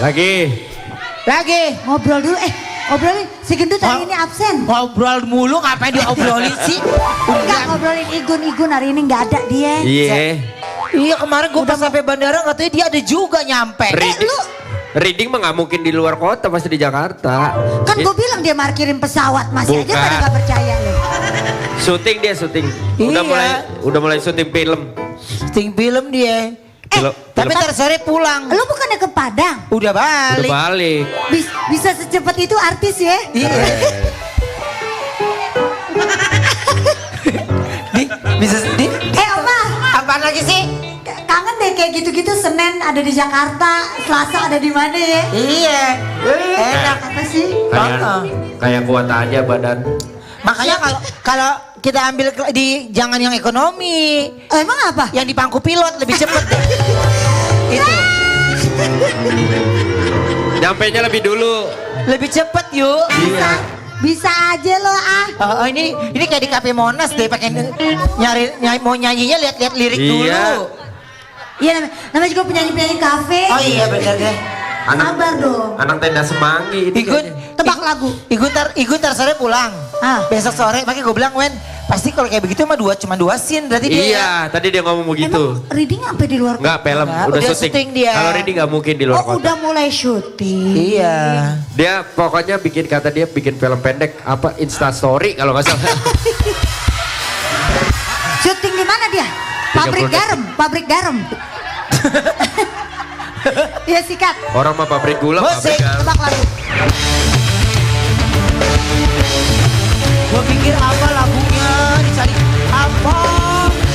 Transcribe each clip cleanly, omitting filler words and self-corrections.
Lagi. Ngobrol dulu, ngobrolin. Si gendut hari ini absen. Ngobrol mulu ngapain diobrolin sih? Enggak ngobrolin Igun hari ini nggak ada dia. Iya kemarin gue pas sampai bandara katanya dia ada juga nyampe. Reading mah nggak mungkin di luar kota, pasti di Jakarta. Kan gue bilang dia parkirin pesawat, masih aja pada nggak percaya loh. Syuting dia. Udah mulai syuting film. Syuting film dia. Tapi ntar sore pulang. Lo bukannya ke Padang? Udah balik. Bisa secepat itu artis ya? Iya. Bisa sedih. Oma. Apaan lagi sih? Kangen deh kayak gitu-gitu. Senin ada di Jakarta, Selasa ada di mana ya? Iya. Enak apa sih? Kayak kuat aja badan. Makanya kalau kita ambil jangan yang ekonomi. Emang apa? Yang di pangku pilot lebih cepet deh. Itu. Nyampainya lebih dulu. Lebih cepet yuk. Bisa aja lo ini kayak di Cafe Monas deh, pakai mau nyanyinya lihat lirik dulu. Iya namanya juga penyanyi kafe. Oh iya benar deh. Sabar dong. Anak tenda semanggi ini. Tebak lagu. Igun tar sore pulang. Besok sore, makanya gue bilang Wen, pasti kalau kayak begitu mah cuma dua scene berarti dia. Iya, tadi dia ngomong begitu. Emang reading sampai di luar? Enggak, film udah syuting dia. Kalau reading nggak mungkin di luar kota. Udah mulai syuting. Iya. Dia pokoknya bikin film pendek apa Insta story kalau nggak salah. Syuting di mana dia? Pabrik garam. Iya sikat. Orang mah pabrik gula, pabrik garam. Tebak lagu. Gue pikir apa lagunya, dicari apa?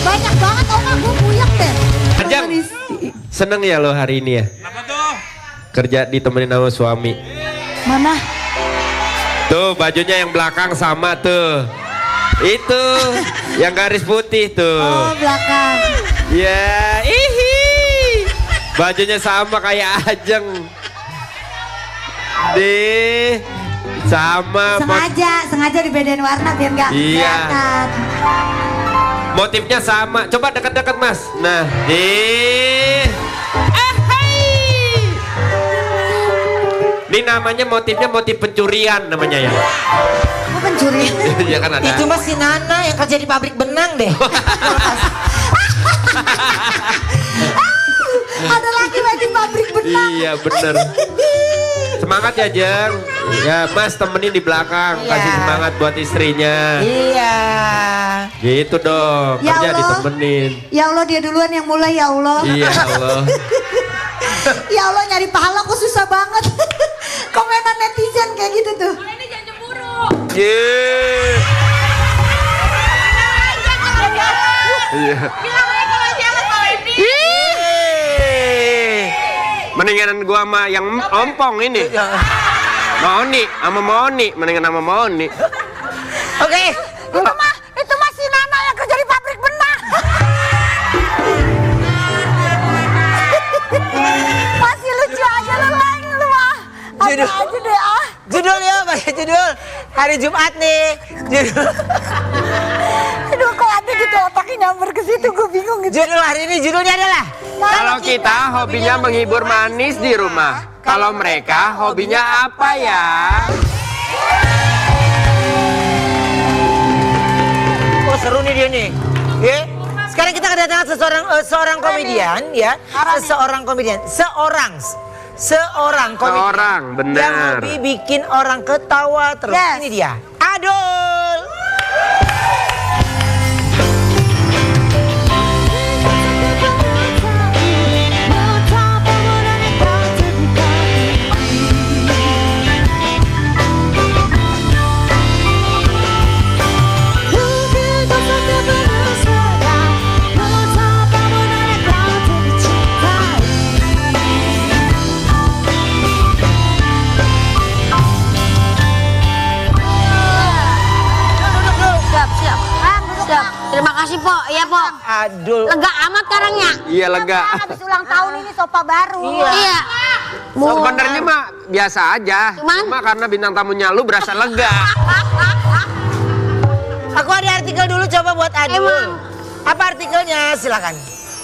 Banyak banget gue puyeng deh. Ajang, seneng ya lo hari ini ya? Kenapa tuh? Kerja ditemenin sama suami. Mana? Tuh bajunya yang belakang sama tuh. Itu yang garis putih tuh. Oh belakang. Ya, bajunya sama kayak Ajeng. Sama. Sengaja dibedain warna biar nggak kelihatan. Motifnya sama. Coba dekat-dekat Mas. Nah, ini namanya motif pencurian namanya ya. Oh, pencurian. Iya kan ada. Itu mah si Nana yang kerja di pabrik benang deh. Ada lagi di pabrik benang. Iya bener. Semangat ya Jeng. Ya Mas temenin di belakang. Kasih semangat buat istrinya. Iya. Gitu dong. Ya Kerja Allah. ditemenin. Ya Allah dia duluan yang mulai ya Allah. Iya Allah. Ya Allah nyari pahala kok susah banget. Komenan netizen kayak gitu tuh. Ini jangan cemburu. Iya. Bilang aja kalau jangan sama ini. Mendingan gua sama yang ompong ini. Moni, mendingan sama Moni. Oke. Itu mah si Nana yang kerja di pabrik benang. Masih lucu aja lu lagi lu mah. Apa aja deh Judul ya, pakai judul. Hari Jumat nih. Judul. Aduh kok ada gitu otaknya nyamber ke situ gue bingung gitu. Judul hari ini judulnya adalah Kalau kita hobinya menghibur manis di rumah. Kalau mereka hobinya apa ya? Oh seru nih dia nih. Ya. Sekarang kita kedatangan seorang komedian ya. Seorang komedian. Seorang komedian. Benar. Yang hobi bikin orang ketawa terus. Yes. Ini dia. Adul. Terima kasih Po, iya Po. Adul. Lega amat karangnya. Iya lega. Habis ulang tahun ini sofa baru. Iya. Sebenarnya mah biasa aja. Cuma karena bintang tamunya lu berasa lega. Aku ada artikel dulu coba buat Adul. Emang. Apa artikelnya? Silakan.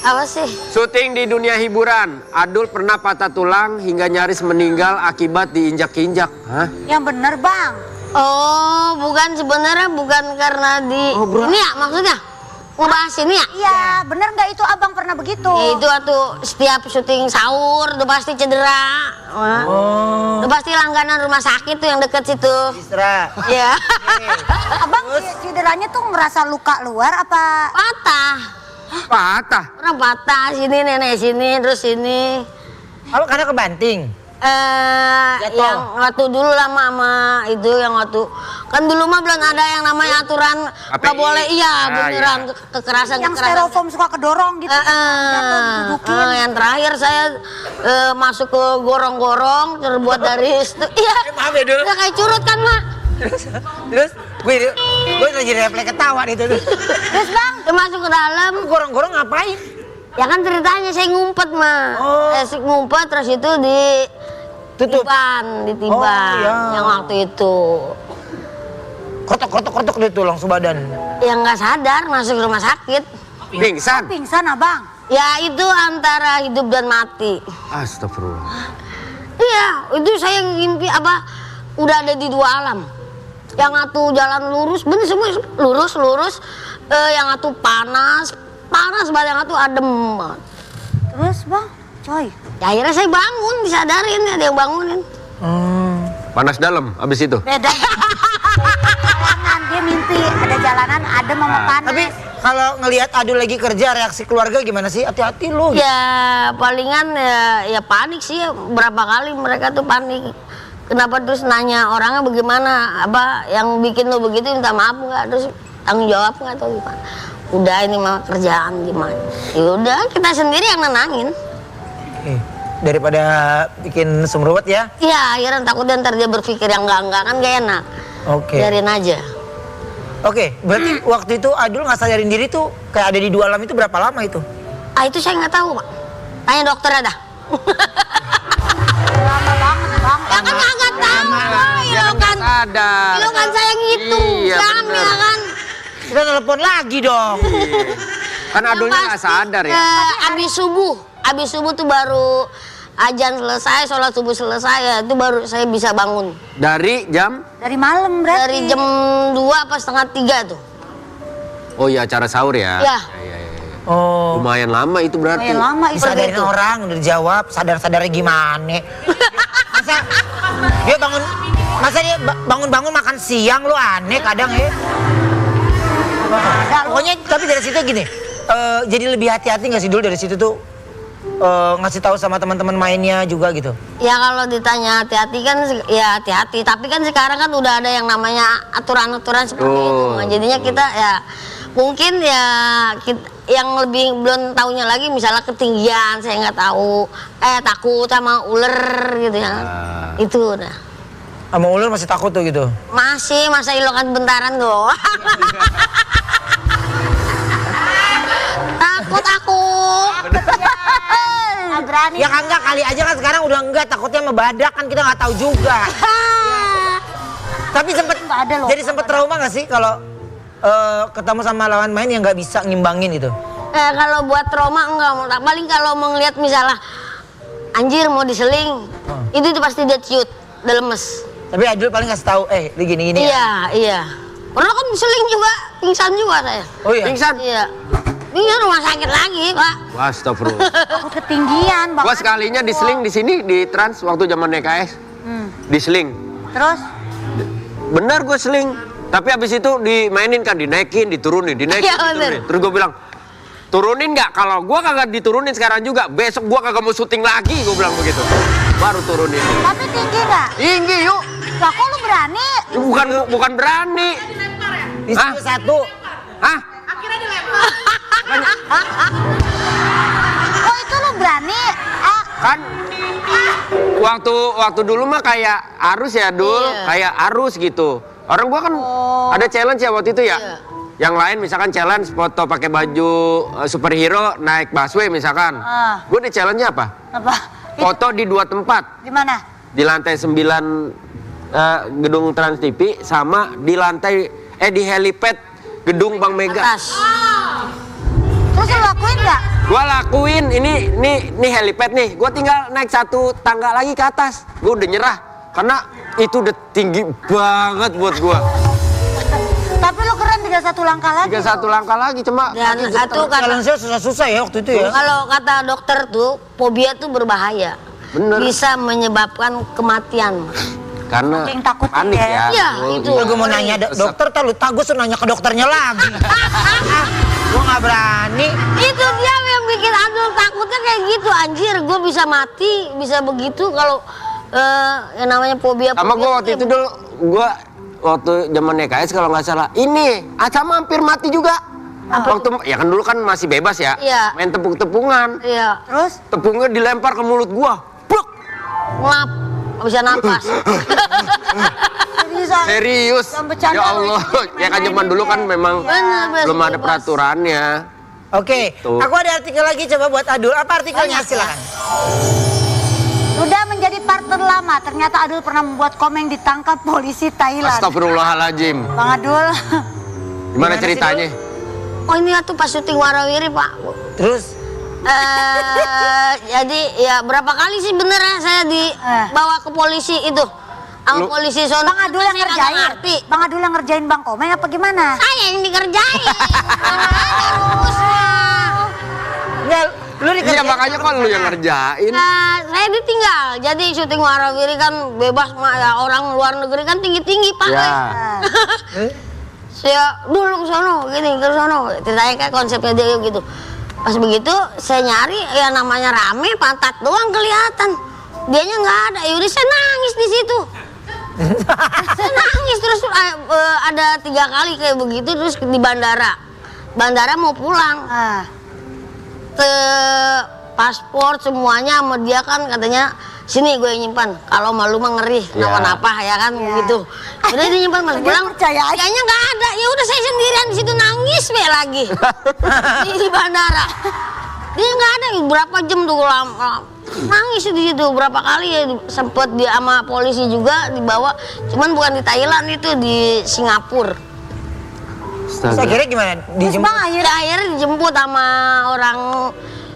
Apa sih? Syuting di dunia hiburan, Adul pernah patah tulang hingga nyaris meninggal akibat diinjak-injak. Hah? Yang bener bang. Oh, bukan sebenarnya bukan karena ini ya maksudnya? Ngebahas ini ya? Iya, bener nggak itu abang pernah begitu? Itu waktu setiap syuting sahur udah pasti cedera. Udah pasti langganan rumah sakit tuh yang deket situ. Isra. Iya. Abang cederanya tuh merasa luka luar apa? Patah. Patah? Pernah patah sini nenek sini terus sini. Apa karena kebanting? Jatuh. Yang waktu dulu lama sama itu yang waktu kan dulu mah belum ada yang namanya aturan nggak boleh beneran kekerasan Yang styrofoam suka kedorong gitu. Jatuh didudukin. Yang terakhir saya masuk ke gorong-gorong terbuat dari iya. Maaf ya, Dul. Udah kayak curut kan mak. Terus gue lagi refleks ketawa itu tuh. Terus bang, dia masuk ke dalam. Gorong-gorong ngapain? Ya kan ceritanya saya ngumpet mah. Saya ngumpet terus itu ditiban. Oh, iya. Yang waktu itu. Kotok dia tuh langsung badan. Yang nggak sadar masuk rumah sakit. Pingsan? Pingsan abang. Ya itu antara hidup dan mati. Astagfirullah. Iya, itu saya ngimpi apa udah ada di dua alam. Yang satu jalan lurus, bener semua lurus. Yang satu panas banget, yang satu adem banget. Terus bang, coy. Ya akhirnya saya bangun, disadarin ada yang bangunin. Panas dalam abis itu? Beda. Jalanan, dia mimpi ada jalanan adem sama panas. Tapi kalau ngelihat Adul lagi kerja, reaksi keluarga gimana sih? Hati-hati lu. Ya palingan ya panik sih, berapa kali mereka tuh panik. Kenapa terus nanya orangnya bagaimana, apa yang bikin lo begitu, minta maaf nggak, terus tanggung jawab nggak atau gimana? Udah ini mah kerjaan gimana? Ya udah kita sendiri yang nenangin. Daripada bikin semruwet ya. Iya, akhirnya takutnya ntar dia berpikir yang enggak kan gak enak. Oke. Biarin aja. Oke, berarti waktu itu Adul nggak sadarin diri tuh kayak ada di dua alam itu berapa lama itu? Ah itu saya nggak tahu pak. Tanya dokter ada. Lama banget bang. Ya kan nggak tahu. Ya kan. Sadar. Lo kan saya ngitung Iya, jam bener. ya kan. Kita telepon lagi dong. Kan Adulnya nggak sadar ya? Abis subuh tuh baru ajan selesai, sholat subuh selesai ya, itu baru saya bisa bangun. Dari jam? Dari malam berarti. Dari jam 2 apa setengah 3 tuh. Oh iya, acara sahur ya? Ya. Iya. Oh. Lumayan lama itu berarti. Lumayan lama itu. Disadarin orang, udah dijawab, sadar-sadarnya gimana? Masa dia bangun-bangun makan siang lu aneh kadang ya. Pokoknya tapi dari situ gini, jadi lebih hati-hati nggak sih dulu dari situ tuh ngasih tahu sama teman-teman mainnya juga gitu. Ya kalau ditanya hati-hati kan ya hati-hati, tapi kan sekarang kan udah ada yang namanya aturan-aturan seperti itu. Nah, jadinya kita ya mungkin ya yang lebih belum tahunya lagi misalnya ketinggian saya nggak tahu, takut sama ular gitu ya. Itu udah. Sama ular masih takut tuh gitu. Masih masa ilokan bentaran tuh. Takut aku. Berani. Ya kan enggak, kali aja kan sekarang udah enggak, takutnya sama badak kan kita nggak tahu juga. Tapi sempet Nggak ada loh. jadi sempet trauma nggak sih kalau ketemu sama lawan main yang nggak bisa ngimbangin gitu? Kalau buat trauma enggak, paling kalau mau ngeliat misalnya anjir mau diseling, itu tuh pasti dia ciut, udah lemes. Tapi Adul paling ngasih tahu, gini-gini ya. Iya. Pernah kan diseling juga, pingsan juga saya. Oh iya? Pingsan? Iya. Ini rumah sakit lagi, Pak. Astagfirullah. Takut ketinggian bang. Gua sekalinya diseling di sini di Trans waktu zaman DKS. Diseling. Terus? Bener gue seling. Tapi abis itu dimainin kan, dinaikin, diturunin, dinaikin, Iya, diturunin. bener. Terus gue bilang, turunin nggak? Kalau gue kagak diturunin sekarang juga, besok gue kagak mau syuting lagi. Gue bilang begitu. Baru turunin. Tapi tinggi nggak? Tinggi yuk. Lah kok lu berani? Bukan berani. Di Hah? situ satu. Hah? Akhirnya dilempar. Oh itu lu berani? Kan waktu dulu mah kayak arus ya Dul, Iya. kayak arus gitu. Orang gua kan ada challenge ya waktu itu ya. Iya. Yang lain misalkan challenge foto pakai baju superhero naik busway misalkan. Gue di challenge-nya apa? Apa? Foto di 2 tempat. Di mana? Di lantai 9 gedung Trans TV sama di lantai di helipad gedung Bank Mega. Atas. Terus lu lakuin nggak? Gua lakuin, ini helipad nih. Gua tinggal naik satu tangga lagi ke atas. Gua udah nyerah karena itu udah tinggi banget buat gua. Tapi lu keren 31 langkah lagi. 31 langkah lagi cuma. Dan itu kata Jalan saya susah-susah ya waktu itu ya. kalau kata dokter tuh fobia tuh berbahaya. Bener. Bisa menyebabkan kematian. Karena Yang takut panik ya. ya. Iya, Oh, itu. Gue mau nanya dokter, gue suruh nanya ke dokternya lagi. Gue nggak berani. Itu dia yang bikin Adul takutnya kayak gitu anjir. Gue bisa mati, bisa begitu kalau yang namanya fobia. Sama gua waktu itu dulu, waktu zaman EKS kalau nggak salah, ini sama hampir mati juga. Waktu ya kan dulu kan masih bebas ya, Iya. main tepung-tepungan. Iya, Terus? Tepungnya dilempar ke mulut gua. Blok. ngelap, nggak bisa napas. Seriusan? Serius. Jangan bercanda, Ya Allah, ya kan zaman dulu kan memang Bener, belum ada bebas. peraturannya. Oke, Tuh. aku ada artikel lagi coba buat Adul. Apa artikelnya? Banyak, Silakan. Sudah menjadi partner lama, ternyata Adul pernah membuat komeng ditangkap polisi Thailand. Astagfirullahaladzim. Bang Adul, Gimana Gimana sih, ceritanya? Oh ini tuh pas syuting Warawiri Pak. Terus Jadi ya berapa kali sih beneran saya dibawa ke polisi itu. Sama polisi sono. Bang Adul yang Saya kagak ngerjain. ngerti. Bang Adul yang ngerjain Bang Komeng apa gimana? Saya yang dikerjain. Rumusnya. Nggak, lu Iya dikerjain makanya sama kan lu yang sana. ngerjain. Saya ditinggal. Jadi syuting Warawiri kan bebas Mak, ya orang luar negeri kan tinggi-tinggi Pak. Ya. Saya dulu ke sono, gini ke sono. Ceritanya kayak konsepnya dia gitu. Pas begitu saya nyari ya namanya rame pantat doang kelihatan. Dianya nggak ada. Yaudah saya nangis di situ. Saya nangis terus ada 3 kali kayak begitu terus di bandara. Bandara mau pulang. Ke paspor semuanya sama dia kan katanya sini gue yang nyimpan kalau malu mah ngeri kenapa-napa ya kan gitu. Udah dia nyimpan pas pulang percaya aja. kayaknya nggak ada, ya udah saya sendirian di situ nangis be lagi di bandara. Dia nggak ada, berapa jam tuh lama nangis di situ berapa kali ya sempet dia sama polisi juga dibawa, cuman bukan di Thailand itu di Singapura. Terus akhirnya gimana? Terus Bang akhirnya Akhirnya dijemput sama orang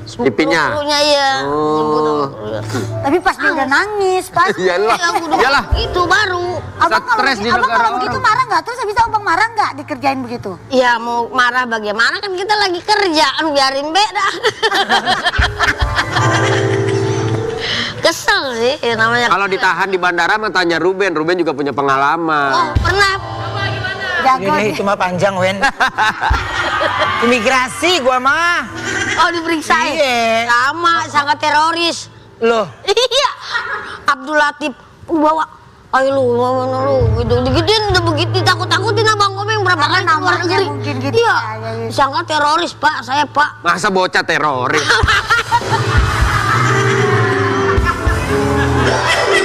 Pipinya? sepupunya ya. Dijemput sama sepupunya. tapi pas dia udah nangis, pas. Iyalah. Ya, udah Iyalah. itu baru. Abang kalau Stres di abang negara kalau begitu orang. marah nggak? Terus habis itu abang marah nggak dikerjain begitu? Ya mau marah bagaimana kan kita lagi kerjaan biarin beda. Kesel sih ya namanya. Kalau ditahan di bandara mah tanya Ruben. Ruben juga punya Oh pengalaman. pernah. Jago Ini deh. itu mah panjang, Wen. Imigrasi gua mah. Oh diperiksa ya? Iya. Sama sangka teroris. Loh, Iya. Abdul Latif bawa. Ayo lu, mana lu, gitu, digituin udah begitu takut-takutin abang Komeng berapa Karena kali keluar namanya negeri. mungkin gitu Iya, ya, ya. sangka teroris Pak, saya Pak. Masa bocah teroris?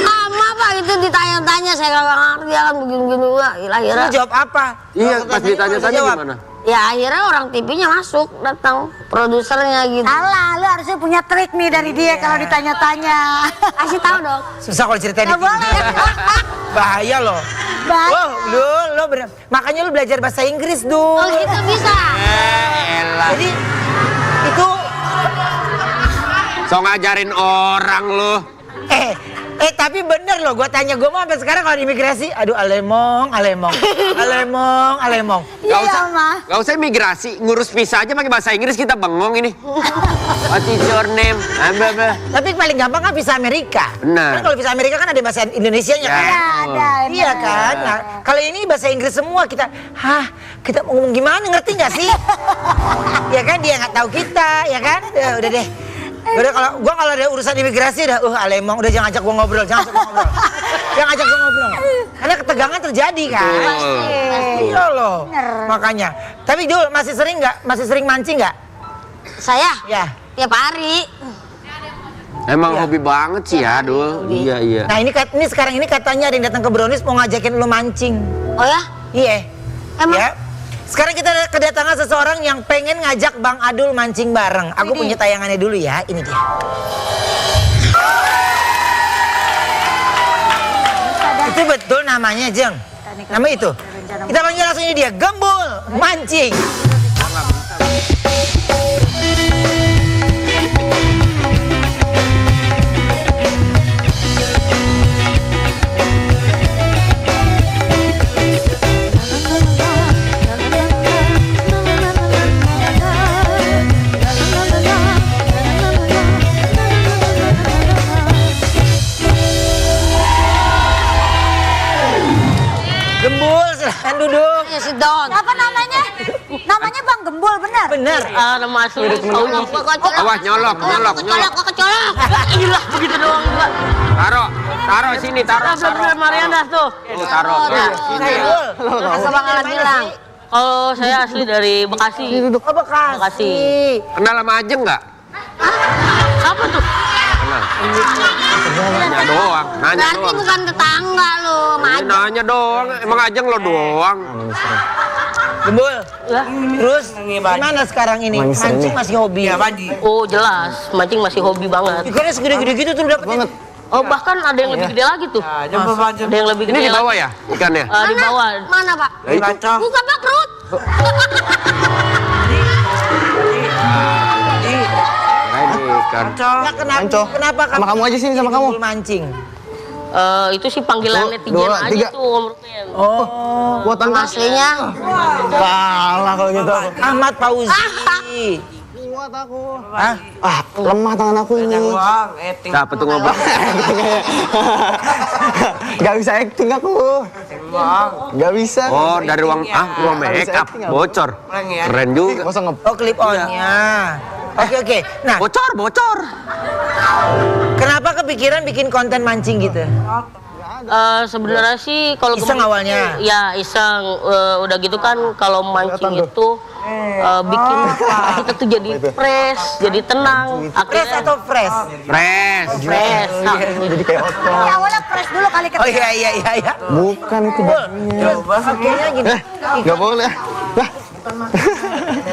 Sama Pak itu ditanya-tanya saya kagak ngerti ya kan begini-begini wah lu akhirnya. jawab apa? Iya, Waktu pas tanya, ditanya-tanya jawab. gimana? Ya akhirnya orang TV-nya masuk datang produsernya gitu. Alah, lu harusnya punya trik nih dari dia kalau ditanya-tanya. Kasih tahu dong. Susah kalau ceritain di Nggak boleh. Bahaya loh. Baik. Oh, lu bener. Makanya lu belajar bahasa Inggris, Oh Dul. gitu bisa. Jadi itu So ngajarin orang lu. tapi bener loh, gue tanya, gue mau sampai sekarang kalau di imigrasi, aduh alemong. Iya, Mah. Gak usah imigrasi, ngurus visa aja pakai bahasa Inggris kita bengong ini. What is your name? Tapi paling gampang kan visa Amerika. Benar. Kan kalau visa Amerika kan ada bahasa Indonesianya kan. Ya. Ada. Iya kan. Nah, kalau ini bahasa Inggris semua kita kita mau ngomong gimana, ngerti nggak sih? Ya kan, dia nggak tahu kita, ya kan? Ya, udah deh. Udah kalau ada urusan imigrasi udah alemong, udah jangan ajak gua ngobrol. Jangan ajak gua ngobrol. Karena ketegangan terjadi kan. Betul. Iya loh. Makanya. Tapi Dul masih sering mancing nggak? Saya Ya. tiap hari. Emang Iya. hobi banget sih ya, Dul. Iya. Nah ini sekarang ini katanya ada yang datang ke Brownies mau ngajakin lu mancing. Oh ya? Iya. Emang? Ya. Sekarang kita kedatangan seseorang yang pengen ngajak Bang Adul mancing bareng. Aku punya tayangannya dulu ya, ini dia. Itu betul namanya, Jeng? Nama itu? Kita panggil langsung ini dia, Gembul Mancing. Ridon. Apa namanya? Namanya Bang Gembul, benar? Bener. Nama asli Auji. Awas nyolok. Kok kecolok. Gila, begitu doang juga. Taruh sini, taruh. Belum Mariana tuh. Taruh sini. Masa Bang Alan bilang. Oh, saya asli dari Bekasi. Oh, Bekasi. Kenal sama Ajeng nggak? Apa tuh? Kenal. Nanya doang. Berarti bukan tetangga lo, Ini nanya doang. Emang Ajeng lo doang. Gembul. Ya. Terus gimana sekarang ini? Mancing masih hobi. Ya, Oh jelas, mancing masih hobi banget. ikannya segede-gede gitu tuh dapat banget. Oh bahkan ada yang lebih gede lagi tuh. Ada yang lebih gede. Ini di bawah lagi. ya ikannya? Di bawah. Mana, Pak? Buka Pak perut. Ini ikan. Ya, kenapa Sama kamu aja sini, sama kamu. Gembul mancing? Itu sih panggilan netizen dua, aja tiga. tuh Om Rupen. Oh, Buat tangga. Aslinya. Kalah kalau gitu. Ahmad Fauzi. Kuat aku. Hah? Lemah tangan aku ini. Siapa tuh ngobrol? Gak bisa acting aku. Gak bisa. Oh, dari ruang make up bocor. Keren juga. Masa Oh, clip on-nya. Oke. Nah, Bocor. kenapa kepikiran bikin konten mancing gitu? Sebenarnya sih kalau Iseng awalnya? Ya iseng. Udah gitu kan kalau mancing itu bikin kita tuh jadi fresh, jadi tenang. Fresh atau fresh? Fresh. Fresh. Nah, jadi kayak otot. Ya, awalnya press dulu kali Oh iya. Bukan itu. Terus akhirnya gini. Gak boleh. Lah,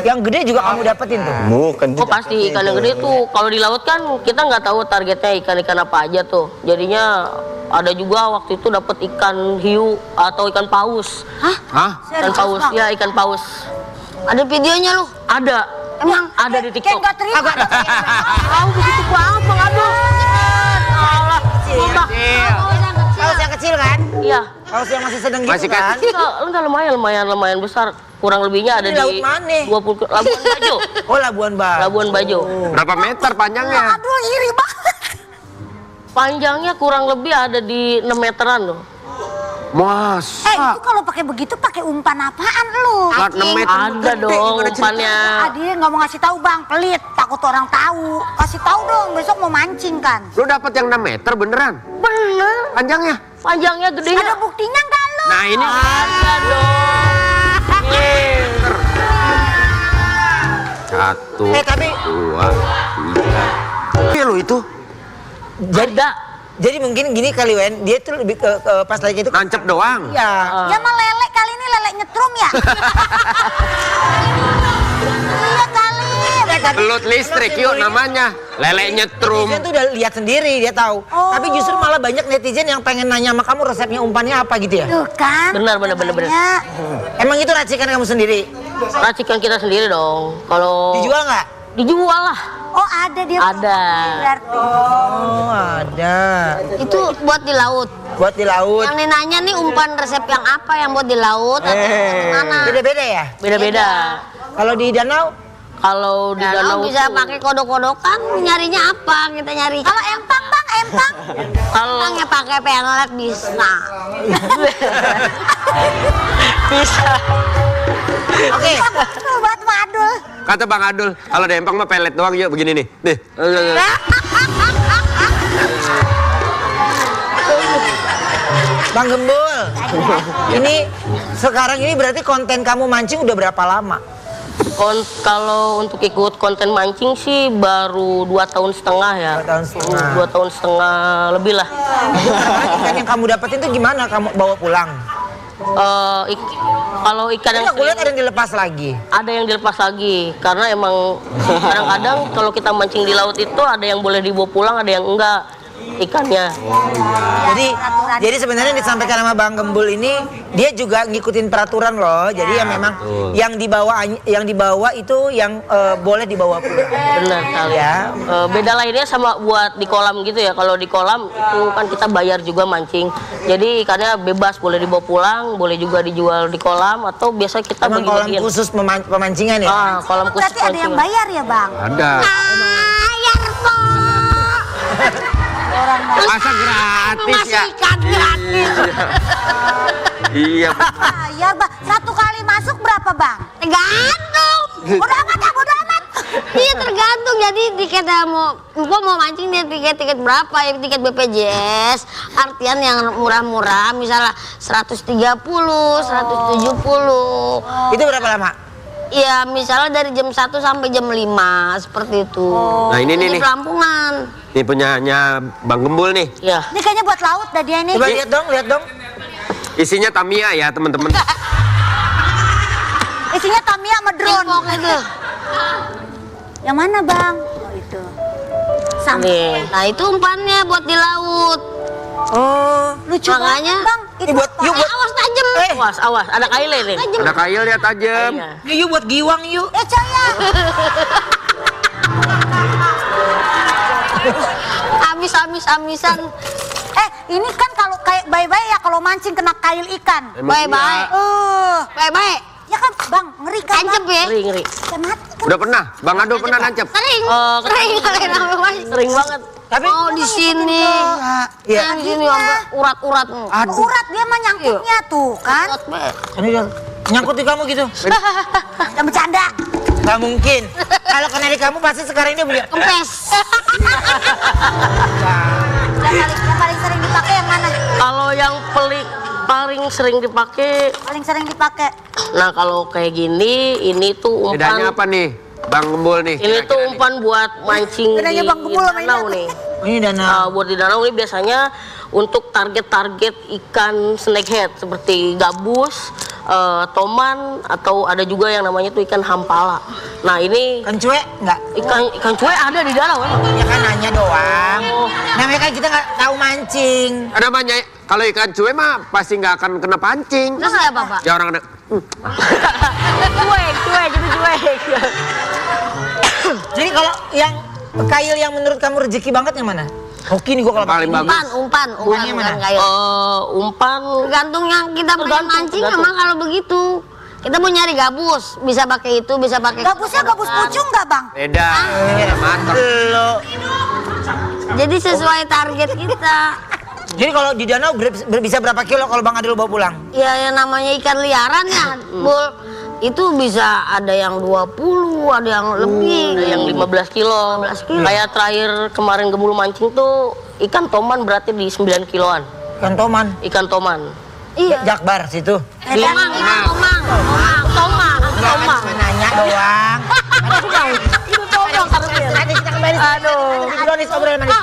Yang gede juga kamu dapetin tuh. bukan. Oh pasti ikan yang gede tuh kalau di laut kan kita nggak tahu targetnya ikan-ikan apa aja tuh. Jadinya ada juga waktu itu dapat ikan hiu atau ikan paus. Hah? Ikan paus, ya ikan paus. Ada videonya lu? Ada. Emang ada di Kayak TikTok. nggak terima. Tahu begitu banget Bang Adul. Alah, sumpah. Paus yang kecil kan? Iya. Paus yang masih sedang gitu Masih kan? Enggak lumayan besar. Kurang lebihnya ada Ini laut di mana? 20 Labuan Bajo. Oh, Labuan Bajo. Labuan Bajo. Berapa meter panjangnya? Aduh, iri banget. Panjangnya kurang lebih ada di 6 meteran loh. Mas. Itu kalau pakai begitu pakai umpan apaan lu? Plat 6 meter. Ada dong umpannya. Dia nggak mau ngasih tahu Bang, pelit, takut orang tahu. Kasih tahu dong, besok mau mancing kan. Lu dapat yang 6 meter beneran? Bener. Panjangnya? Panjangnya gedenya. Ada buktinya nggak lu? Nah, ini Ada dong. satu, Tapi 2, 3. Iya lo itu jadi mungkin gini kali Wen, dia tuh lebih ke pas lagi itu nancep doang. Iya. Ya mah lele kali ini lele nyetrum ya. Iya kali. Belut listrik yuk namanya. Lele nyetrum. Netizen tuh udah lihat sendiri, dia tahu. Oh. Tapi justru malah banyak netizen yang pengen nanya sama kamu resepnya umpannya apa gitu ya? Tuh kan. Benar. makanya. Emang itu racikan kamu sendiri? Racikan kita sendiri dong. Kalau Dijual nggak? dijual lah. Oh ada dia. Ada. Berarti. Oh, ada. Itu buat di laut. Buat di laut. Yang nanya nih umpan resep yang apa yang buat di laut atau gimana? Beda-beda ya? Beda-beda. Kalau di danau? Kalau di danau bisa tuh- pakai kodok-kodokan, nyarinya apa kita nyari? Kalau empang Bang, empang. Kalau Empang ya pakai pelet bisa. bisa. Oke. Buat madul. Kata Bang Adul, kalau ada empang mah pelet doang yuk begini nih. Nih. Bang Gembul. Ini sekarang ini berarti konten kamu mancing udah berapa lama? Kalau untuk ikut konten mancing sih baru 2 tahun setengah ya. 2 tahun setengah. 2 tahun setengah lebih lah. Ikan yang kamu dapetin tuh gimana kamu bawa pulang? Kalau ikan yang Aku lihat ada yang dilepas lagi. ada yang dilepas lagi karena emang kadang-kadang kalau kita mancing di laut itu ada yang boleh dibawa pulang, ada yang enggak ikannya. Jadi sebenarnya yang disampaikan sama Bang Gembul ini dia juga ngikutin peraturan loh. Jadi ya memang yang dibawa itu yang boleh dibawa pulang. Benar kali. Ya. Beda lainnya sama buat di kolam gitu ya. Kalau di kolam itu kan kita bayar juga mancing. Jadi ikannya bebas, boleh dibawa pulang, boleh juga dijual di kolam atau biasa kita Emang kolam bagi-bagiin. khusus pemancingan ya? Kolam khusus Berarti ada yang mancing. bayar ya Bang? Ada. Bayar kok. Masa gratis ya? Masih ikan gratis. Iya. Bayar bang, 1 kali masuk berapa bang? Tergantung. Bodo amat ya, bodo amat. Iya tergantung. Jadi tiketnya mau mancing dia tiket berapa ya, tiket BPJS. Artian yang murah-murah misalnya 130, 170. Itu berapa lama? Ya misalnya dari jam 1 sampai jam 5 seperti itu. Nah ini Di nih. Pelampungan. Ini punyanya Bang Gembul nih. Ya. Ini kayaknya buat laut dah dia nih. Coba lihat dong, lihat dong. Isinya Tamiya ya teman-teman. Isinya Tamiya sama drone. Pok itu. Yang mana bang? Oh itu. Sama. Nih. Nah itu umpannya buat di laut. Oh, Lucu Makanya. banget bang. ini buat yuk buat Awas tajam. Awas, ada kailnya nih. Ada kail ya tajam. yuk buat giwang yuk. Caya. Amisan. Ini kan kalau kayak bye-bye ya kalau mancing kena kail ikan. Emang Bye-bye. iya. Bye-bye. Ya kan bang, ngeri kan Tancep bang? ya. Ngeri. Kan mati kan. Udah pernah? Bang Ado pernah nancep? Sering. Oh, Sering kalian apa Mas? Sering banget. Tapi Oh di sini. iya. Yang di sini sampai urat-urat. Aduh. Urat dia mah nyangkutnya tuh kan. Urat, Be. Ini udah nyangkut di kamu gitu. Jangan bercanda. Gak mungkin. Kalau kena di kamu pasti sekarang ini beli. Kempes. Yang paling sering dipakai yang mana? Kalau yang paling sering dipakai, Paling sering dipakai. nah kalau kayak gini, ini tuh Bedanya umpan. apa nih? Bang Gembul nih. Ini tuh kira-kira nih. umpan buat mancing Bedanya di Bang Gembul sama ini danau apa? nih. Ini dana. Buat di danau ini biasanya untuk target-target ikan snakehead seperti gabus, toman, atau ada juga yang namanya tuh ikan hampala. Nah ini Kan cuek enggak? ikan cuek ada di danau ya. Ya kan nanya doang. Namanya kan kita nggak tahu mancing. Ada banyak. Kalau ikan cuek mah pasti nggak akan kena pancing. Terus ya Bapak? Ya orang ada. Cuek, itu cuek. Jadi kalau yang kail yang menurut kamu rezeki banget yang mana? Hoki nih gua kalau Paling pakai ini. bagus. Umpan Bunyinya bukan mana? kayu. Umpan Tergantung yang kita pengen Tergantung, mancing tergantung. memang kalau begitu. Kita mau nyari gabus, bisa pakai itu, bisa pakai. Gabusnya gabus pucung nggak bang? Beda. Mantap. Lo. Jadi sesuai target kita. Jadi kalau di danau bisa berapa kilo kalau Bang Adil bawa pulang? Ya yang namanya ikan liaran ya, Bul. Itu bisa ada yang 20, ada yang lebih. ada yang 15 kilo. 15 kilo. Kayak terakhir kemarin Gembul mancing tuh ikan toman berarti di 9 kiloan. Ikan toman. Ikan toman. Iya. Jakbar situ. Tomang. Enggak kan cuma nanya doang. Itu tomang harusnya. Nanti kita kembali. Aduh. Bronis obrolan manis.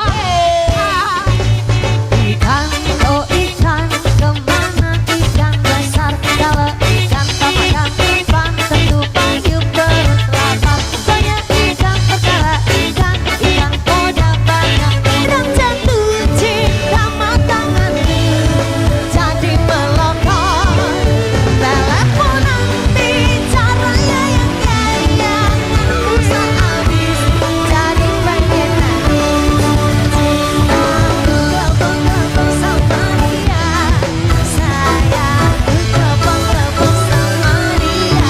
Ikan, oh ikan, kemana ikan besar? Kalau ikan tomakan umpan, tentu payung terus lapar. Banyak ikan perkara, ikan koda banyak. Dan jatuh cinta tanganku, jadi melontar. Telepon nanti, caranya yang gaya. Pulsa habis, jadi pengen nangis. Telepon sama dia, sayang, telepon sama dia.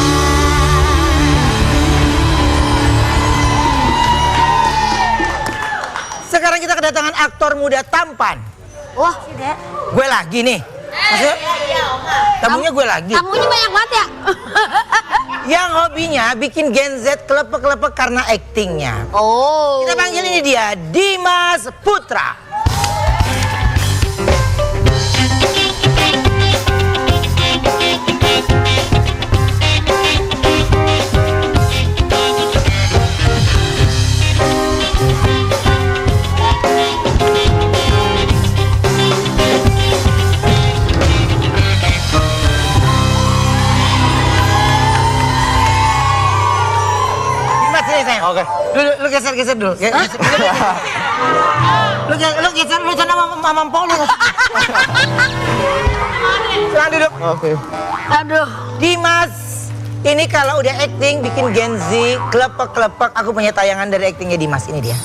Sekarang kita kedatangan aktor muda tampan. Wah, Dek. Gue lagi nih. Maksudnya, tamunya gue lagi. Tamunya banyak banget ya. Yang hobinya bikin Gen Z kelepek-kelepek karena aktingnya. Oh. Kita panggil ini dia, Dimas Putra. Dimas sini sayang. Oke. Lu geser dulu. Lu geser, lu sana sama Poli. Silahkan duduk. Oke. Aduh. Dimas, ini kalau udah acting bikin Gen Z kelepek-kelepek. Aku punya tayangan dari actingnya Dimas, ini dia.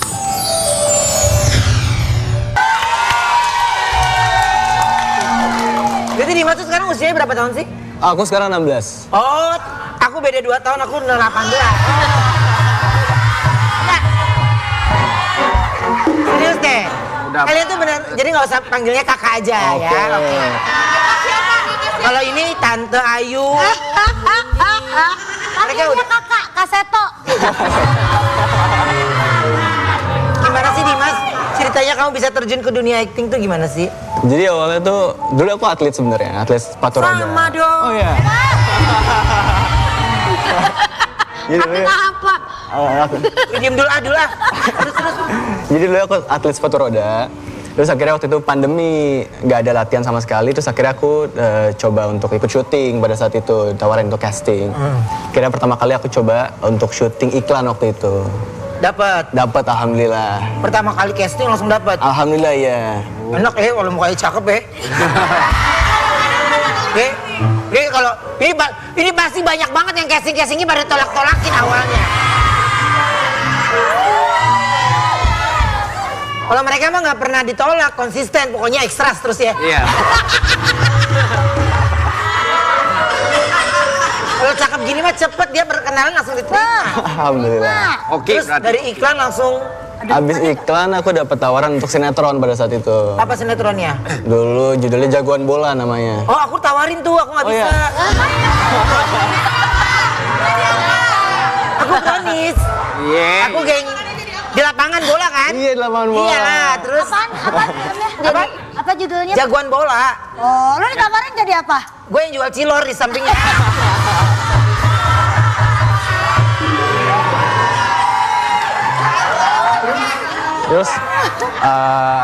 Jadi Dimas tuh sekarang usianya berapa tahun sih? Aku sekarang 16. Oh, aku beda 2 tahun, aku udah 18. Enggak. Serius deh. Udah. Kalian tuh bener, jadi nggak usah panggilnya kakak aja ya. Oke. Kalau ini Tante Ayu. Panggilnya kakak, Kak Seto. Gimana sih Dimas? Ceritanya kamu bisa terjun ke dunia acting tuh gimana sih? Jadi awalnya tuh, dulu aku atlet sebenarnya, atlet sepatu roda. Sama dong. Oh iya. Jadi dulu, Apa? Diam dulu ah. Terus. jadi dulu aku atlet sepatu roda. Terus akhirnya waktu itu pandemi, nggak ada latihan sama sekali. Terus akhirnya aku coba untuk ikut syuting pada saat itu, ditawarin untuk casting. Akhirnya pertama kali aku coba untuk syuting iklan waktu itu. Dapat Alhamdulillah. pertama kali casting langsung dapat. Alhamdulillah ya. Enak ya kalau mukanya cakep ya. Kalau ini pasti banyak banget yang castingnya pada tolak-tolakin awalnya. Kalau mereka mah nggak pernah ditolak, konsisten, pokoknya ekstras terus ya. Iya. Kalau cakep gini mah cepet dia berkenalan langsung diterima. Alhamdulillah. Oke, Terus berarti. dari iklan langsung Abis iklan aku dapat tawaran untuk sinetron pada saat itu. apa sinetronnya? Dulu judulnya Jagoan Bola namanya. Oh aku tawarin tuh, aku nggak Oh, bisa. iya. Aku kronis. Iya. Aku geng di lapangan bola kan? Iya, di lapangan bola. Iyalah, terus Apa judulnya? Apa judulnya? jagoan bola. Oh, lu ditawarin jadi apa? Gue yang jual cilor di sampingnya. Terus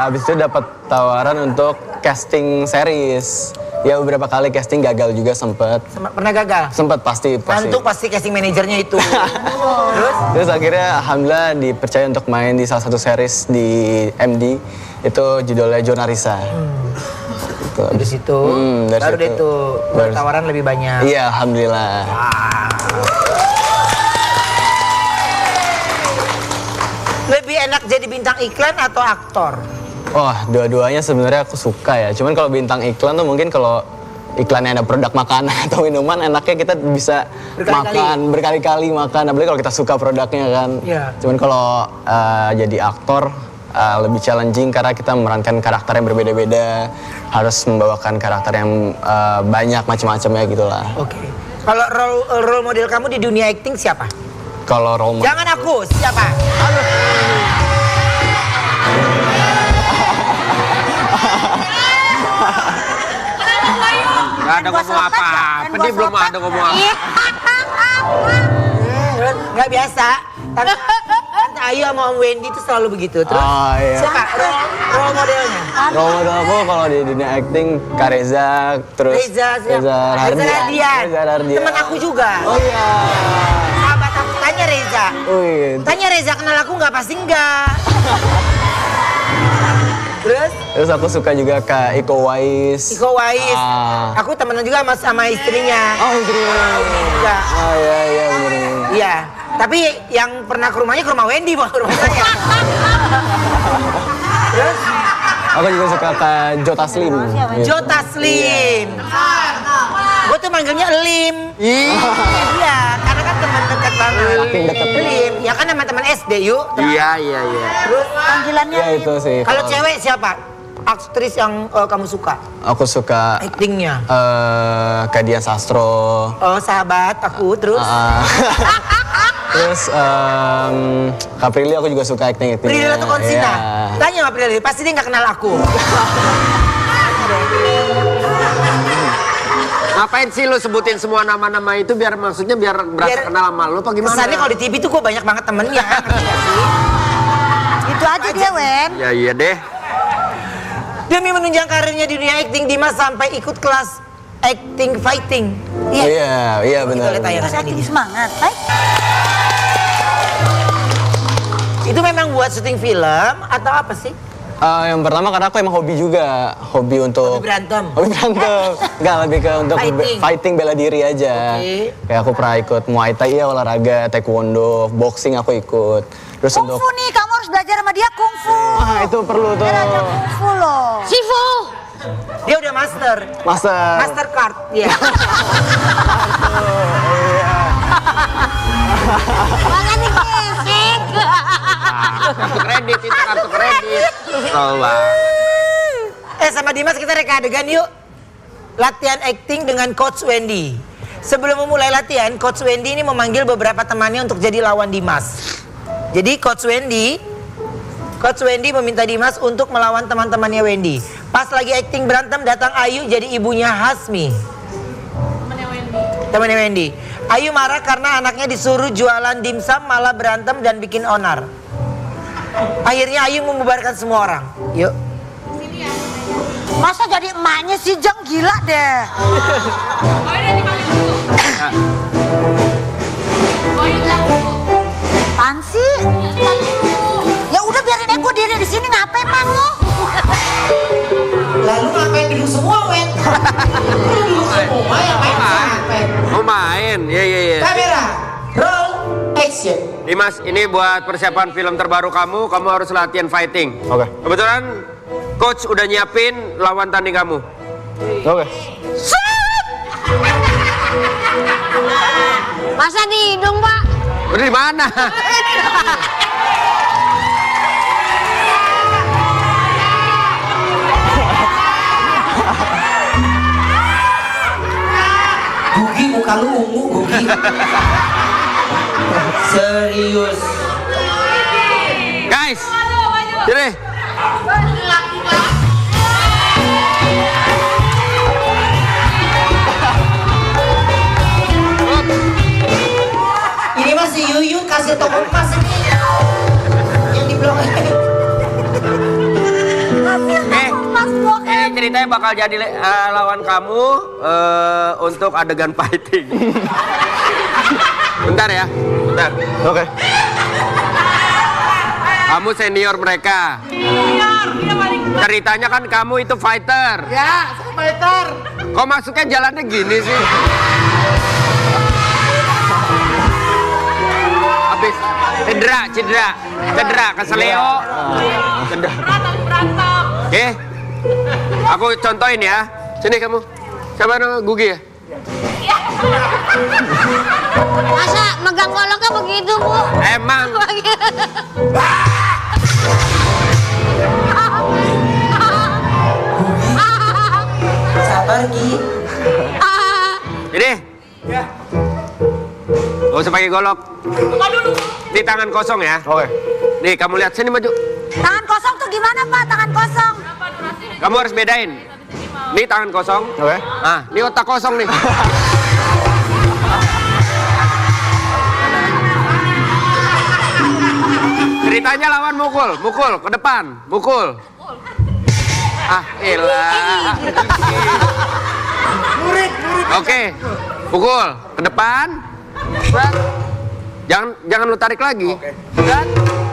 abis itu dapat tawaran untuk casting series. Ya beberapa kali casting gagal juga sempet. Pernah gagal? Sempet pasti. Ngantuk pasti casting manajernya itu. Terus? Terus akhirnya alhamdulillah dipercaya untuk main di salah satu series di MD. Itu judulnya Jonarisa. Gitu. Dari situ, Dari baru deh situ. tuh Baru- tawaran lebih banyak. Iya alhamdulillah. Lebih enak jadi bintang iklan atau aktor? Wah, dua-duanya sebenarnya aku suka ya. Cuman kalau bintang iklan tuh mungkin kalau iklannya ada produk makanan atau minuman, enaknya kita bisa Berkali-kali. makan berkali-kali makan. Apalagi kalau kita suka produknya kan. Iya. Cuman kalau jadi aktor lebih challenging karena kita memerankan karakter yang berbeda-beda, harus membawakan karakter yang banyak macam-macamnya gitulah. Oke. Kalau role model kamu di dunia acting siapa? Kalau role model- Jangan aku, siapa? Gak ada ngomong apa-apa, dia belum ada ngomong apa. Nggak biasa. Tante Ayu sama Om Wendy itu selalu begitu. Terus Oh, iya. siapa role modelnya? Role model aku kalau di dunia acting Kak Reza, terus Reza Radian. Reza Radian. Teman aku juga. Oh iya. Sahabat aku, tanya Reza. Wih. Tanya Reza kenal aku nggak, pasti enggak. Terus aku suka juga Kak Iko Uwais. Iko Uwais. Ah. Aku temenan juga sama istrinya. Oh istrinya. Juga. Oh iya iya bener. Iya. Tapi yang pernah ke rumahnya ke rumah Wendy, bukan ke rumah saya. Terus Aku juga suka Kak Jota Slim. Gitu. Jota Slim. Gue tuh manggilnya Lim. Iya, karena kan teman dekat banget. Saking deket. Lim, ya kan sama teman SD yuk. Iya. Terus Panggilannya Ya itu sih. kalau cewek siapa? Aktris yang kamu suka? Aku suka Actingnya? Kak Dian Sastro. Oh sahabat aku, terus? Terus Kak Prilly aku juga suka acting. Prilly Latukonsina. Iya. Tanya sama Prilly, pasti dia nggak kenal aku. Ngapain sih lu sebutin semua nama-nama itu biar maksudnya biar berasa Biar- kenal sama lu apa gimana? Kesannya kalau di TV tuh gue banyak banget temennya. Ngerti nggak sih? itu aja dia, Wen. Ya iya deh. Demi menunjang karirnya di dunia acting, Dimas sampai ikut kelas acting fighting. Iya benar. Kita lihat tayangan Saya ini. jadi semangat. Hai. Itu memang buat syuting film atau apa sih? Yang pertama karena aku emang hobi juga, hobi untuk Hobi berantem? Hobi berantem. Enggak, lebih ke untuk Fighting. fighting bela diri aja. Oke. Kayak aku pernah ikut Muay Thai ya, olahraga, taekwondo, boxing aku ikut. Terus untuk Kungfu nih, kamu harus belajar sama dia kungfu. Wah, itu perlu tuh. Dia belajar kungfu loh. Sifu. Dia udah master. Master card. Iya. Makanya gesek. Kartu kredit itu kartu kredit. Oh, Bang. Sama Dimas kita reka adegan yuk. latihan acting dengan Coach Wendy. Sebelum memulai latihan, Coach Wendy ini memanggil beberapa temannya untuk jadi lawan Dimas. Jadi Coach Wendy meminta Dimas untuk melawan teman-temannya Wendy. Pas lagi acting berantem, datang Ayu jadi ibunya Hasmi. Temannya Wendy. Ayu marah karena anaknya disuruh jualan dimsum, malah berantem dan bikin onar. Akhirnya Ayu membubarkan semua orang. Yuk. Masa jadi emaknya si Jeng, gila deh. Apaan sih? Ya udah biarin aku diri di sini, ngapain emang lo? Lalu ngapain duduk semua, Wen? Duduk semua, yang main sampai. Mau main? Iya. Kamera, roll, action. Dimas, ini buat persiapan film terbaru kamu harus latihan fighting. Oke. Kebetulan coach udah nyiapin lawan tanding kamu. Oke. Masa di hidung, Pak? Udah di mana? Gugi, muka lu ungu, Gugi. Serius. Guys, sini. Ini masih Yuyu kasih toko emas ini. Yang di blok ini. Ini ceritanya bakal jadi lawan kamu untuk adegan fighting. Bentar ya, bentar. Oke. Kamu senior mereka. Ceritanya kan kamu itu fighter. Ya, fighter. Kok masuknya jalannya gini sih? Habis cedera keselio. Oke, aku contohin ya. Sini kamu. Siapa nama Gugi ya? Masa megang goloknya begitu, Bu? Emang. Sabar, Gi. Jadi, gak usah pakai golok. Di tangan kosong ya. Oke. Nih, kamu lihat sini maju. Tangan kosong tuh gimana, Pak? Tangan kosong. Kamu harus bedain. Ini tangan kosong. Oke. Ah, ini otak kosong nih. Ceritanya lawan mukul ke depan, mukul. Ah, elah. Oke, pukul ke depan. Set. Jangan lu tarik lagi. Set.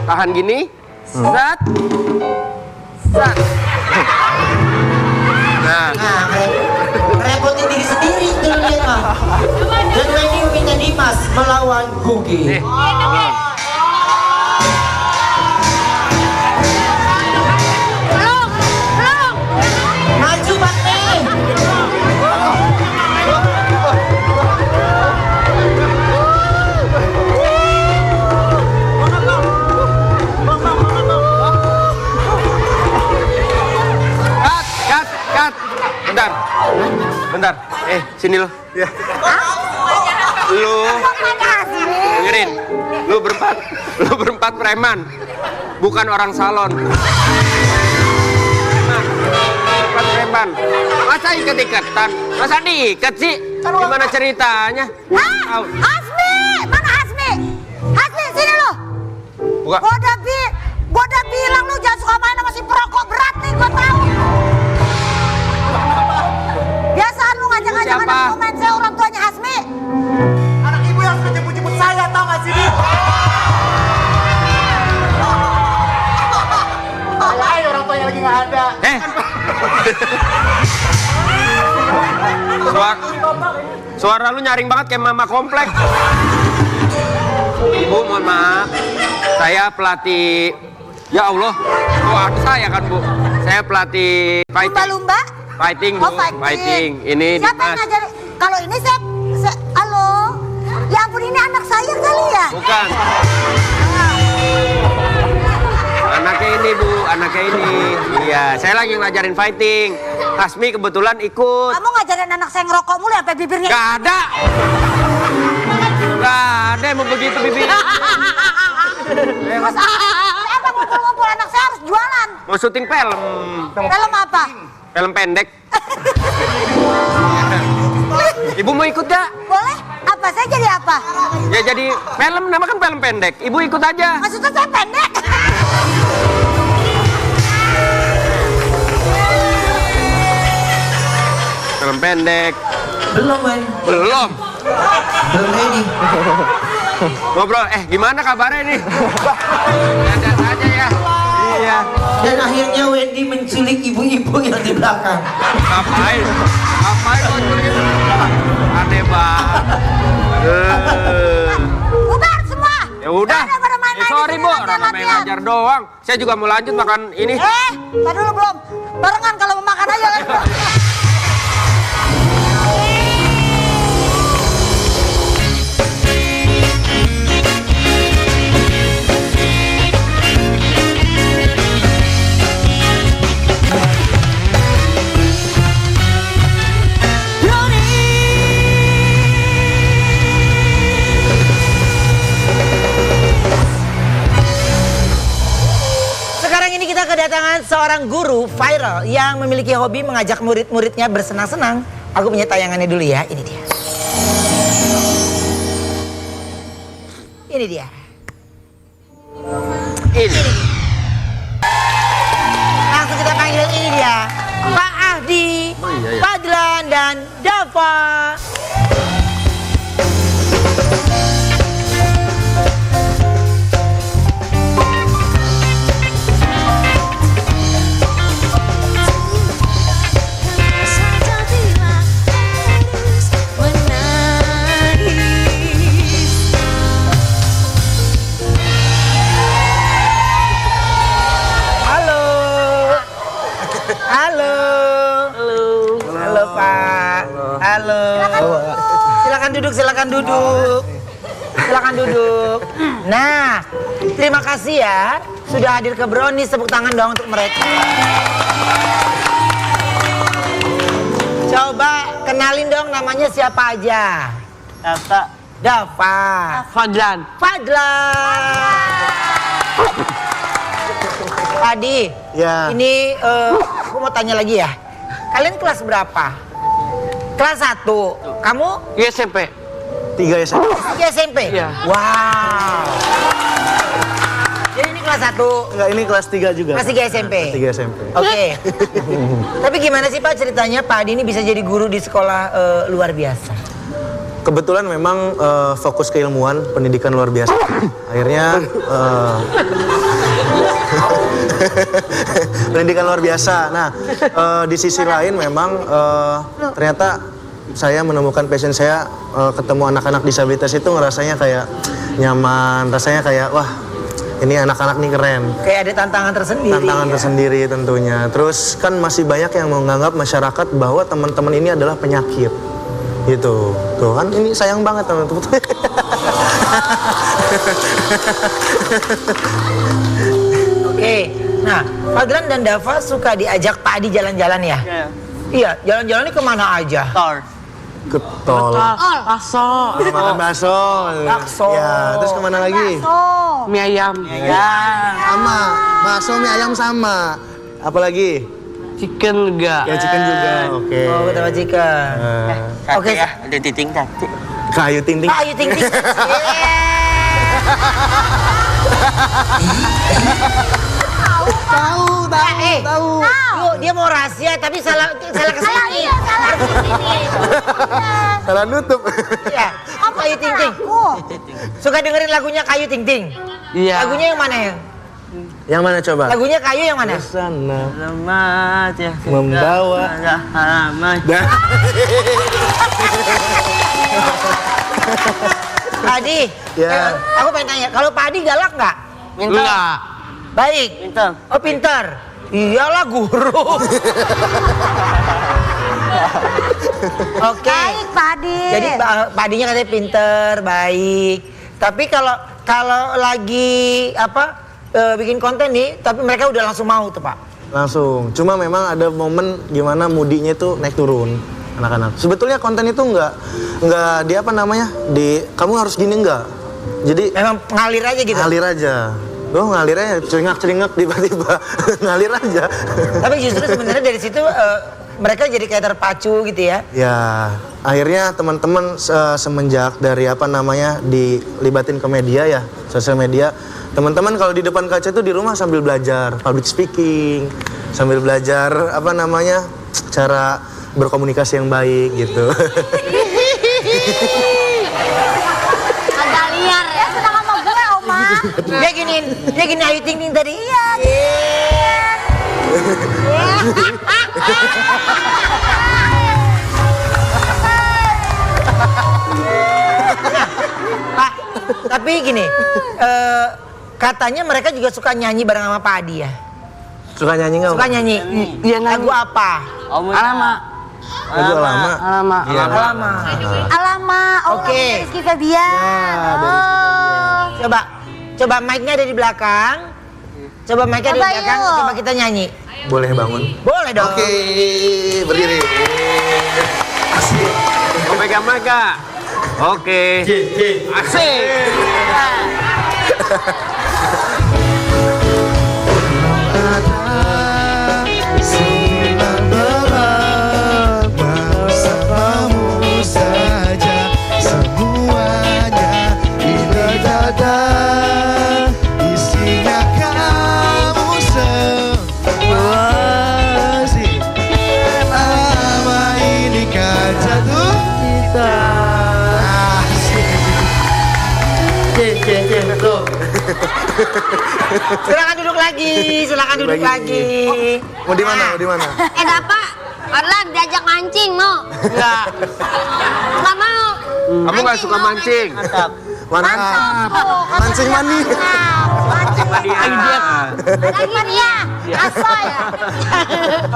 Tahan gini. Set. Set. Nah, Repotin diri sendiri tuh lihat mah. Dan Wendy minta Dimas melawan Gugi. nih. Maju Bate. Cut. Bentar. Sini lo. Lu dengerin. Lu berempat preman. Bukan orang salon. Preman. Masa iket-iketan? Masa diiket sih? Gimana ceritanya? Hah? Hasmi! Mana Hasmi? Hasmi, sini lu. Buka. Gua udah bilang lu jangan suka main sama si perokok berat nih, gua tahu. Biasaan lu ngajak-ngajak Siapa? anak main, saya orang tuanya Hasmi. Anak ibu yang sudah jemput-jemput saya, tau gak sih? Alain orang tuanya lagi gak ada. Suara lu nyaring banget kayak mama komplek. Ibu, mohon maaf. Saya pelatih. Ya Allah. Ada saya kan, Bu. Saya pelatih fighting. Lumba-lumba? Fighting, Bu. Oh, fighting. Ini Siapa yang Dimas. ngajarin? Kalau ini saya, halo? Ya ampun, ini anak saya kali ya? Bukan. Anaknya ini Bu, anaknya ini. Iya, saya lagi ngajarin fighting. Hasmi kebetulan ikut. Kamu ngajarin anak saya ngerokok mulu sampai bibirnya. Gak ada. Gak ada yang mau begitu bibirnya. Terus apa ngumpul-ngumpul anak saya harus jualan? Mau syuting film. Film apa? Film pendek. Ibu mau ikut gak? Boleh? Apa? Saya jadi apa? Ya jadi film, nama kan film pendek. Ibu ikut aja. Maksudnya saya pendek? Film pendek. Belum, Wen. Belum. Belum ready. Ngobrol, gimana kabarnya nih? Ada aja ya. Iya. Dan akhirnya Wendy menculik ibu-ibu yang di belakang. Ngapain? Ngapain kau culik? Aneh banget. Bubar semua. Ya udah. Jangan pada main-main Sorry di Bu, sini, orang namanya latihan-latihan. ngajar doang. Saya juga mau lanjut makan ini. Tadi dulu belum. Barengan kalau mau makan aja. Sekarang ini kita kedatangan seorang guru viral yang memiliki hobi mengajak murid-muridnya bersenang-senang. Aku punya tayangannya dulu ya, ini dia. Ini dia. Ini. Langsung kita panggil ini dia. Pak Ahdi, Fadlan, dan Dava. saja bila harus menangis. Halo. Halo. Halo Pak. Halo. Silakan duduk, silakan duduk. Silakan duduk. Nah, terima kasih ya sudah hadir ke Brownies. Tepuk tangan dong untuk mereka. Coba kenalin dong namanya siapa aja. Dava. Fadlan. Fadlan. Adi, Ya. ini aku mau tanya lagi ya. Kalian kelas berapa? Kelas 1. Kamu Iya SMP. 3 ya, 3 SMP? Iya. Wow. Jadi ini kelas 1. Enggak, ini kelas 3 juga. Kelas 3 SMP? Kelas 3 SMP. Oke. Tapi gimana sih Pak ceritanya Pak Adi ini bisa jadi guru di sekolah luar biasa? Kebetulan memang fokus keilmuan, pendidikan luar biasa. Akhirnya pendidikan luar biasa. Nah, di sisi lain memang ternyata saya menemukan passion saya, ketemu anak-anak disabilitas itu ngerasanya kayak nyaman, rasanya kayak wah ini anak-anak nih keren. Kayak ada tantangan tersendiri. Tantangan ya? tersendiri tentunya. Terus kan masih banyak yang menganggap masyarakat bahwa teman-teman ini adalah penyakit. Gitu. Tuh kan ini sayang banget teman-teman. Oke. Nah, Fadlan dan Dava suka diajak Pak Adi jalan-jalan ya? Iya, jalan-jalan ini kemana aja? Ketol. Bakso. Makan bakso. Bakso. Ya, terus kemana lagi? Mie ayam. Sama. Bakso mie ayam sama. Apa lagi? Chicken enggak. Ya chicken juga. Oke. Oh, kita majikan. Oke. Ada titing tadi. Kayu ting-ting. Pak Ayu Ting Ting. Tahu. Yuk, dia mau rahasia tapi salah kesini. Salah nutup. Iya. Apa Ayu Ting Ting? Suka dengerin lagunya Kayu Ting Ting? Iya. Lagunya yang mana ya? Yang mana coba? Lagunya Kayu yang mana? Sana Selamat ya. membawa. Pak Adi, Ya. aku pengen tanya, kalau Pak Adi galak nggak? Enggak. Baik. Pintar. Oh pintar. Iyalah guru. Oke. Baik Pak Adi. Jadi Pak Adinya katanya pinter, baik. Tapi kalau lagi apa bikin konten nih, tapi mereka udah langsung mau tuh Pak. Langsung. Cuma memang ada momen gimana moodinya itu naik turun anak-anak. Sebetulnya konten itu nggak di apa namanya di kamu harus gini nggak. Jadi Memang ngalir aja gitu. ngalir aja. Oh ngalir aja, celingak tiba-tiba ngalir aja. Tapi justru sebenarnya dari situ mereka jadi kayak terpacu gitu ya. Ya, akhirnya teman-teman semenjak dari apa namanya dilibatin ke media ya, sosial media. Teman-teman kalau di depan kaca itu di rumah sambil belajar public speaking, sambil belajar apa namanya cara berkomunikasi yang baik gitu. Agak liar ya. Senang sama gue, Oma. Dia gini Ayu Ting Ting tadi. Iya. Pak, tapi gini, katanya mereka juga suka nyanyi bareng sama Pak Adi ya? Suka nyanyi nggak? Suka nyanyi. Iya, Lagu apa? Alamak. Lagu lama. Iya. Lama. Alamak, Oke. Rizky Febian. Coba mic-nya ada di belakang. Coba mic-nya ada di Coba belakang, yuk. coba kita nyanyi. Boleh bangun? Boleh dong. Oke, berdiri. Mau pegang mereka. Oke. Asik. Bersamamu saja semuanya bila dada isinya kamu semua sih. Lama ini kan jatuh kita. Silakan duduk lagi. Mau di mana? Mau di mana? Dapa, Orlan diajak mancing mau? Enggak. Nggak mau. Kamu nggak suka mancing? Mantap. Mancing mani. Lagi dia. Asoy.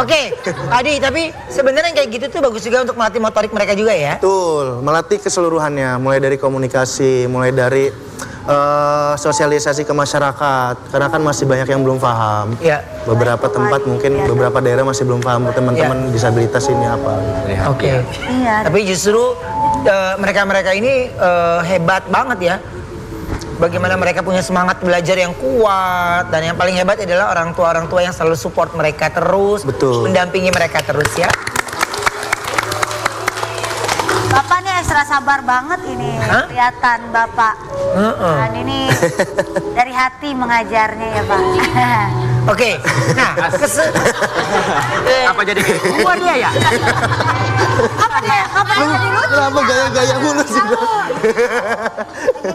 Oke, Adi, tapi sebenarnya kayak gitu tuh bagus juga untuk melatih motorik mereka juga ya. Betul, melatih keseluruhannya, mulai dari komunikasi, mulai dari sosialisasi ke masyarakat. Karena kan masih banyak yang belum paham. Iya. Beberapa tempat mungkin beberapa daerah masih belum paham teman-teman disabilitas ini apa. Oke. Iya. Tapi justru mereka-mereka ini hebat banget ya. Bagaimana mereka punya semangat belajar yang kuat, dan yang paling hebat adalah orang tua yang selalu support mereka terus, Betul. mendampingi mereka terus ya. Bapak nih extra sabar banget ini. Hah? Kelihatan Bapak. Dan ini dari hati mengajarnya ya Pak. Oke, nah Apa jadi gua dia ya? Apa dia? Apa yang jadi lucu? Kenapa gaya-gaya mulu sih?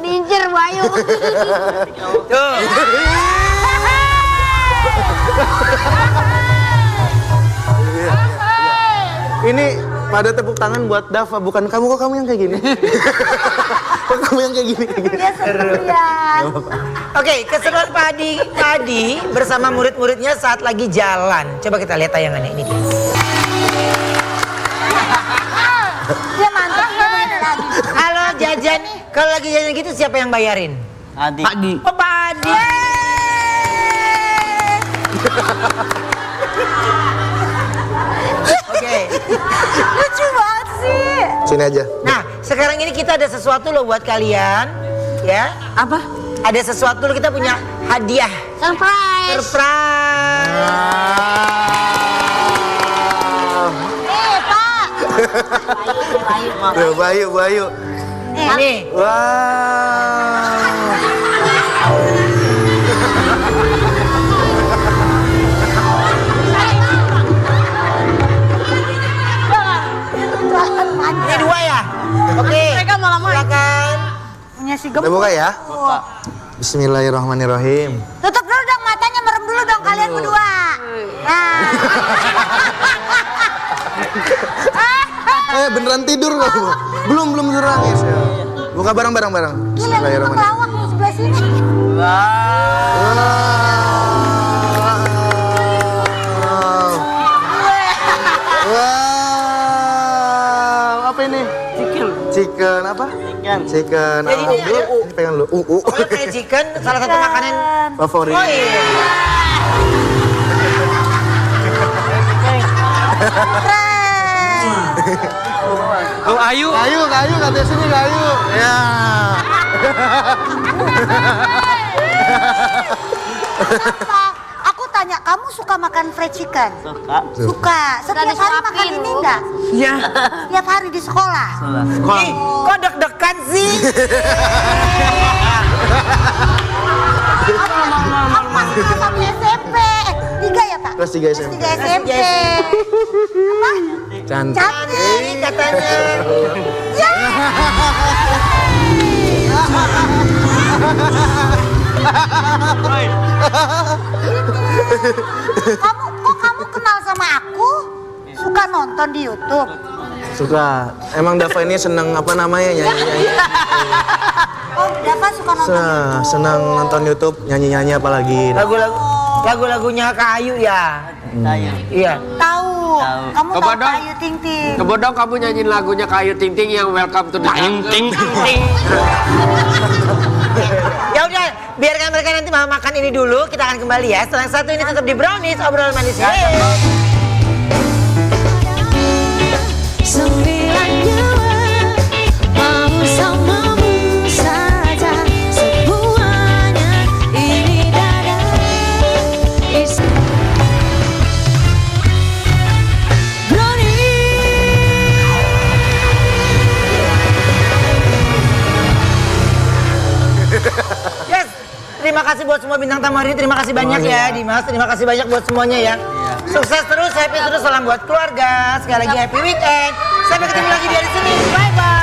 Diincer Bayu. tuh. Ini pada tepuk tangan buat Dava, bukan kamu. Kok kamu yang kayak gini? Kok kamu yang kayak gini? Dia sendirian. Oke, keseruan Pak Adi bersama murid-muridnya saat lagi jalan. Coba kita lihat tayangannya ini. Dia mantap dia bener lagi. Halo jajan, kalau lagi jajan gitu siapa yang bayarin? Adi. Adi. Oh Pak Adi. Oke. Lucu banget sih. Sini aja. Nah, sekarang ini kita ada sesuatu loh buat kalian, ya. Apa? Ada sesuatu loh, kita punya hadiah. Surprise. Surprise. Pak. Tuh, Bayu. Nih, Wow. ini dua ya. Oke. Mereka malah main. Silakan. Punya si Kita gemuk. buka ya. Bismillahirrahmanirrahim. Tutup dulu dong matanya, merem dulu dong kalian berdua. Nah. Beneran tidur kamu? Belum tidur nangis. Buka bareng-bareng. Gila, memang Bismillahirrahmanirrahim. lawak di sebelah sini. Wow, apa ini? Chicken apa? Chicken. Jadi ini ada pengen lu. Pokoknya fried chicken salah satu makanan Favorit. Oh iya. Oh, Ayu. Kayu, katanya sini kayu. Ya. Kenapa? Aku tanya, kamu suka makan fried chicken? Suka. Setiap hari disuapin, makan ini Bu. enggak? Iya. Setiap hari di sekolah? Ih, kok deg-degan sih? Aku masih kelas 1 SMP. 3 ya, Pak? Kelas 3 SMP. Kelas 3 SMP. Apa? Cantik. Cantik Katanya. Ya. Kamu kenal sama aku? Suka nonton di YouTube? Suka. Emang Dava ini seneng apa namanya nyanyi-nyanyi. Oh, Dava suka nonton YouTube. Senang nonton YouTube nyanyi-nyanyi apalagi. Lagu-lagunya Kak Ayu ya. Iya. Tahu. Kamu tahu Kebodong. Kak Ayu Ting Ting? Kebodong kamu nyanyiin lagunya Kayu Ting Ting yang Welcome to the Jungle. Ya udah, biarkan mereka nanti makan ini dulu. Kita akan kembali ya. Setelah satu ini tetap di Brownies obrolan manis. Yeay. Sembilan nyawa mau samamu saja semuanya ini dada isi Yes. Terima kasih buat semua bintang tamu hari ini. Terima kasih banyak ya Dimas. Terima kasih banyak buat semuanya ya. Sukses terus, happy terus, salam buat keluarga. Sekali lagi happy weekend. Sampai ketemu lagi di hari Senin. Bye bye.